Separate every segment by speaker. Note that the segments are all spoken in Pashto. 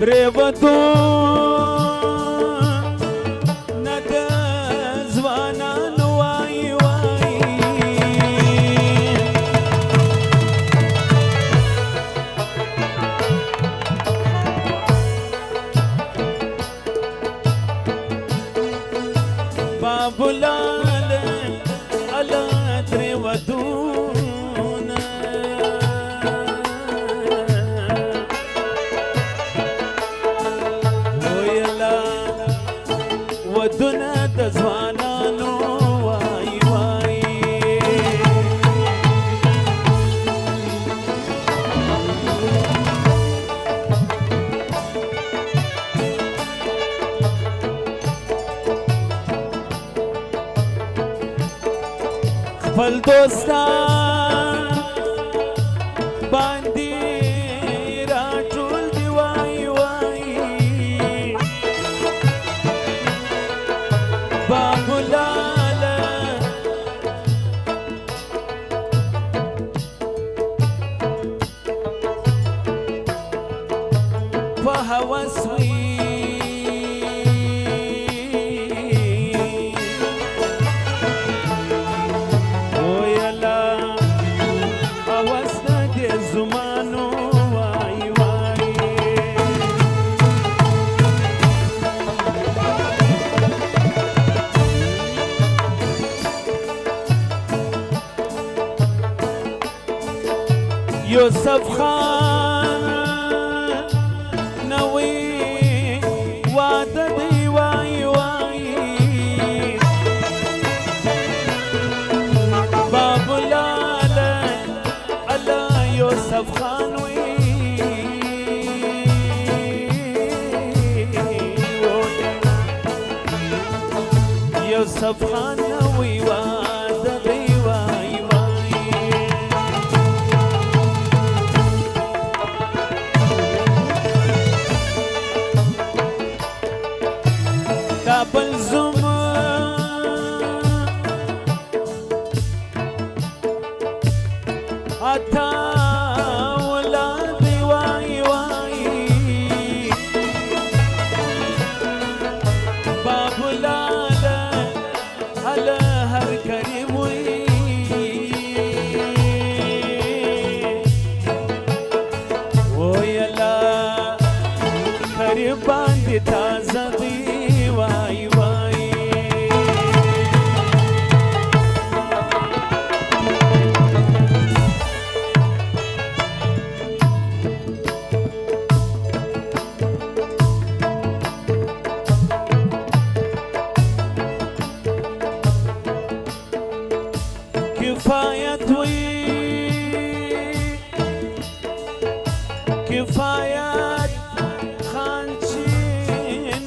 Speaker 1: پریوتو ند ځوانان وای وای بابلال الا پریوتو ودونه د ځوانانو وای وای خپل دوستان باندې راټول دی وای وای بابلاله په هوس وي ویلا هوس نه دې زمانو وای وای یوسف خان نوی واده دی وای وای بابلاله الا یوسف خان وی یوسف خان نوی واده دی وای کابل زما اتا ولاد وای وای بابلاله هلا هر کریم وی ویلا کریم باندې تازه دی وای وای کفایت وی کفایت خان چی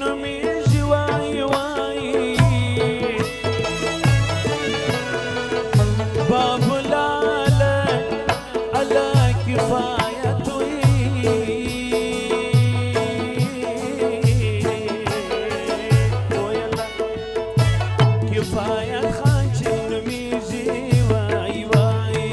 Speaker 1: نمیږي وای وای بابلاله الا کفایت وی ویلا کفایت خان چی نمیږي وای وای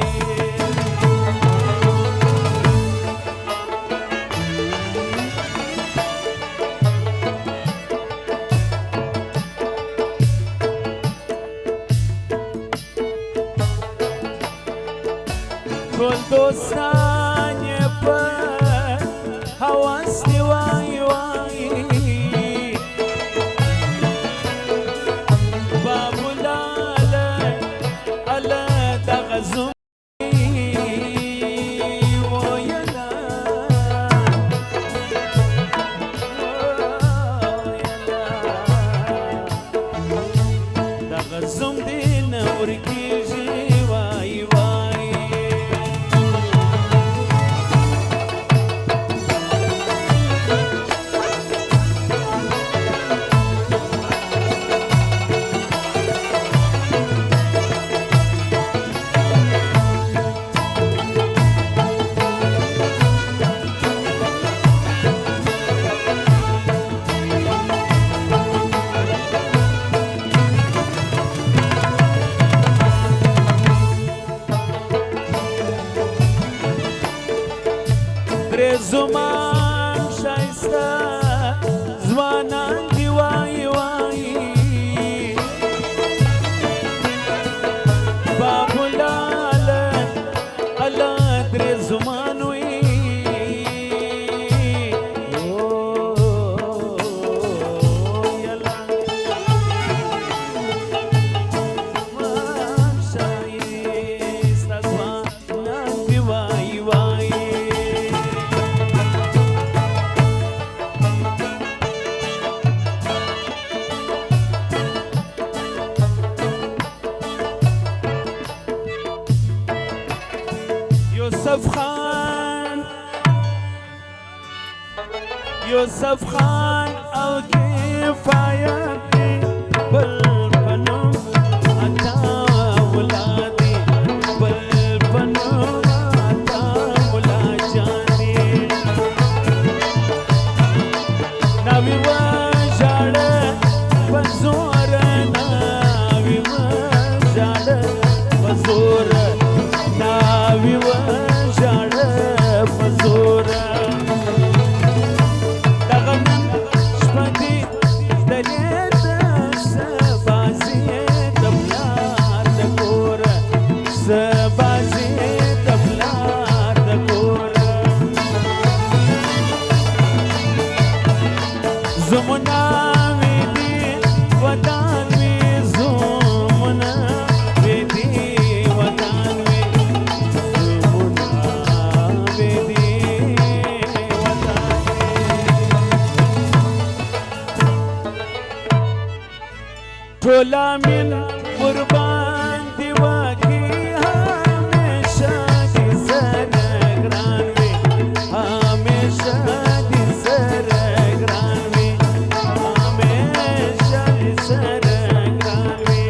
Speaker 1: ټول دوستان یې په هوس دي وای وای بابلاله الا دغه زوم ویلا دغه زوم دې نه ورکېږي وای وای يوسف خان او كفايتي بالفنوم اتا ولادي بالفنوم اتا ولادي ناوي وجاله بزور ناوي وجاله بزور ناوي وجاله بزور ټولا من قربان دی واقعي همیشه دي سره ګران وي همیشه دي سره ګران وي همیشه دي سره ګران وي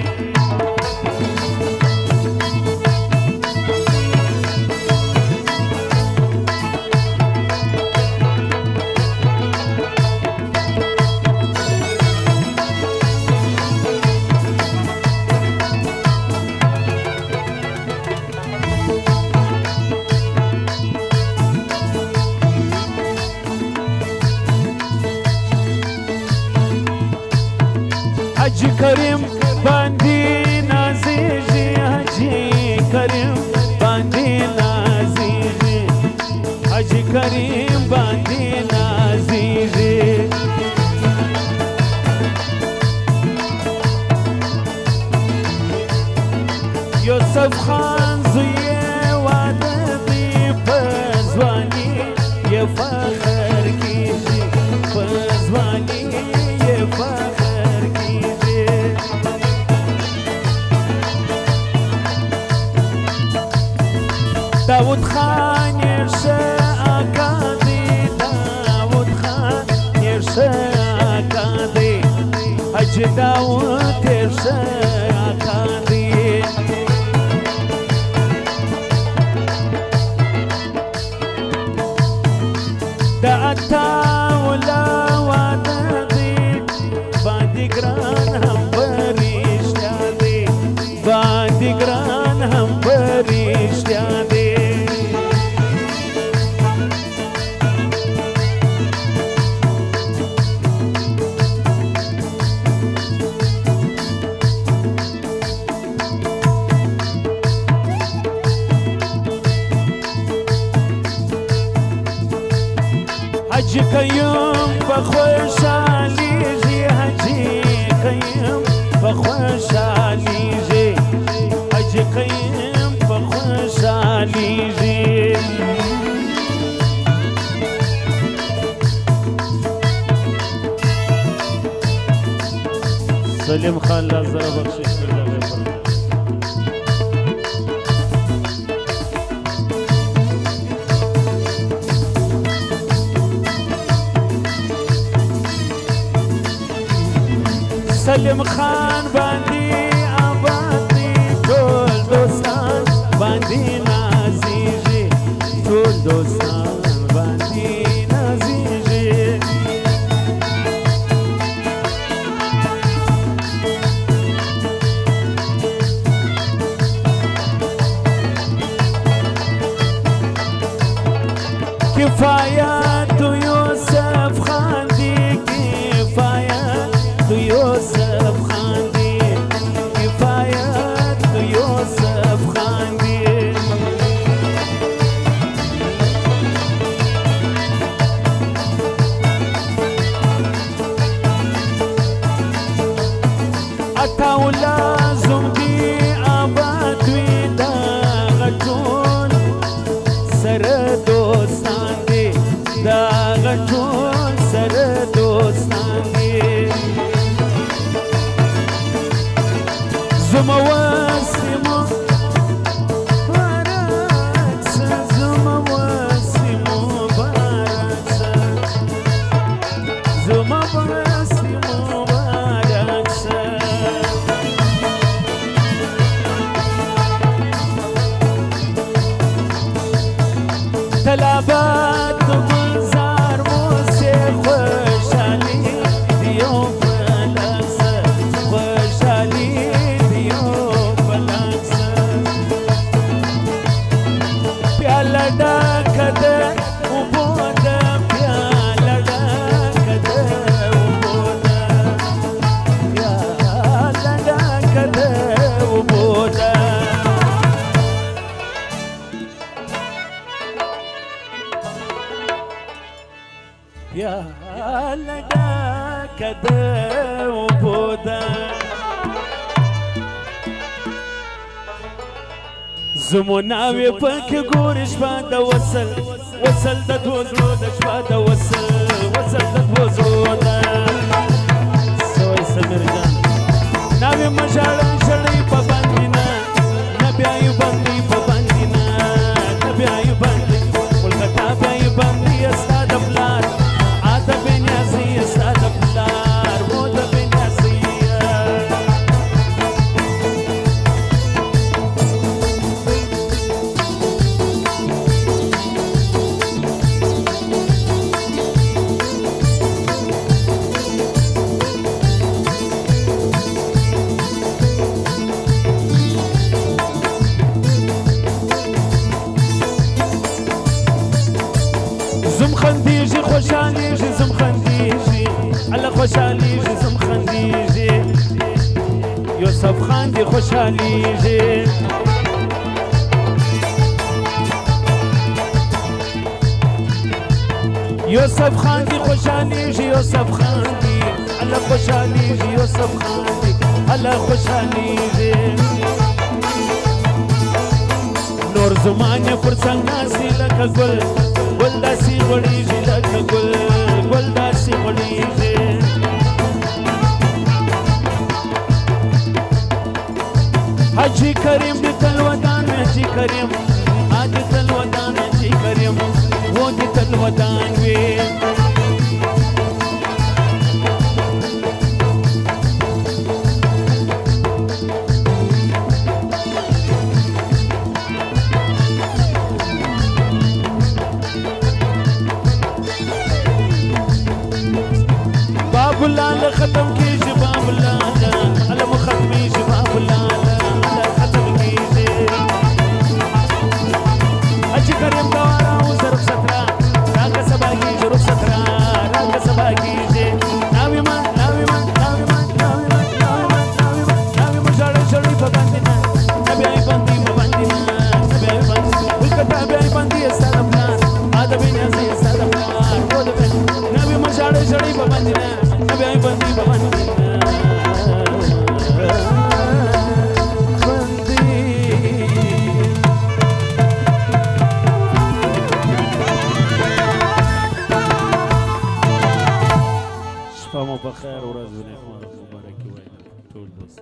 Speaker 1: حاجی کریم باندې نازیږي حاجی کریم باندې نازیږي حاجی کریم باندې نازیږي یوسف خان زوی واده دی په ځواني یې فخر کیږي په ځواني یې فخر داود خان يرشا أكادي داود خان يرشا أكادي حج داود يرشا أكادي دعتا ولا وادي باندي گران هم بريشتيا دي باندي گران هم بريشتيا دي حج قيوم بخوش عليجي حجي قيوم بخوش عليجي حج قيوم بخوش عليجي سليم خان لازر بخشش سلیم خان باندې آبادي ټول دوستان باندې نازیږي ټول دوستان باندې نازیږي کفایت یوسف خان دی کفایت یوسف خان دی کفایت یوسف خان دی اتا لازم دی آباد وی دا غټون سره دوستان دی دا غټون سره دوستان دی زما واسمو بارات زما واسمو بارات پسې مبارک شه طلبات د ګلزار موسې خوشحالي د یو فلک شه خوشحالي د یو فلک شه پیاله ډکه ده اوبو ده پیاله ډکه ده اوبو ده پیاله ډکه ده اوبو ده پیاله ډکه ده اوبو ده زمون ناوې پکې ګورې شپه د وصل وصل د دوو زړو د شپه د وصل وصل د دوو زړو ده سوی سمیر جان ناوې مه ژاړه ژړۍ په باندې نه نه بیا یې باندې په باندې نه نه بیا یې باندې کلکتا بیا یې باندې ستا د پلار آده بې نیازۍ ستا د پلار و د بې نیازۍ زم خندیږي خوشحالیږي زم خندیږي الله خوشحالیږي زم خندیږي یوسف خاندي خوشحالیږي یوسف خاندي خوشحالیږي یوسف خاندي الله خوشحالیږي یوسف خاندي الله خوشحالیږي نور زمانه پر څنګ ناسي لکه ګل ګل داسې غوړېږي لکه ګل ګل داسې غوړېږي حاجي کریم د تل ودان حاجي کریم د تل ودان حاجي کریم و د تل ودان وي بابلاله ختم کیږي بابلاله علم ختمیږي بابلاله ختم کیږي حاجي کریم دوارا و ظرف سترا راکه سبا کیږي روح سترا راکه سبا کیږي ناوی من ناوی من ناوی من ناوی من ناوی من ناوی من ناوی من ژړۍ ژړۍ په باندې نه نبی ای باندې په باندې نه نبی ای باندې ولکته بیا ای باندې ستا د پلار آده بې نیازۍ ستا د پلار نبی من ژړۍ ژړۍ په باندې نه نبی ای باندې په باندې نه شپه مو په خیر ورځ مو نیکمرغه مبارکي وایم ټول دوست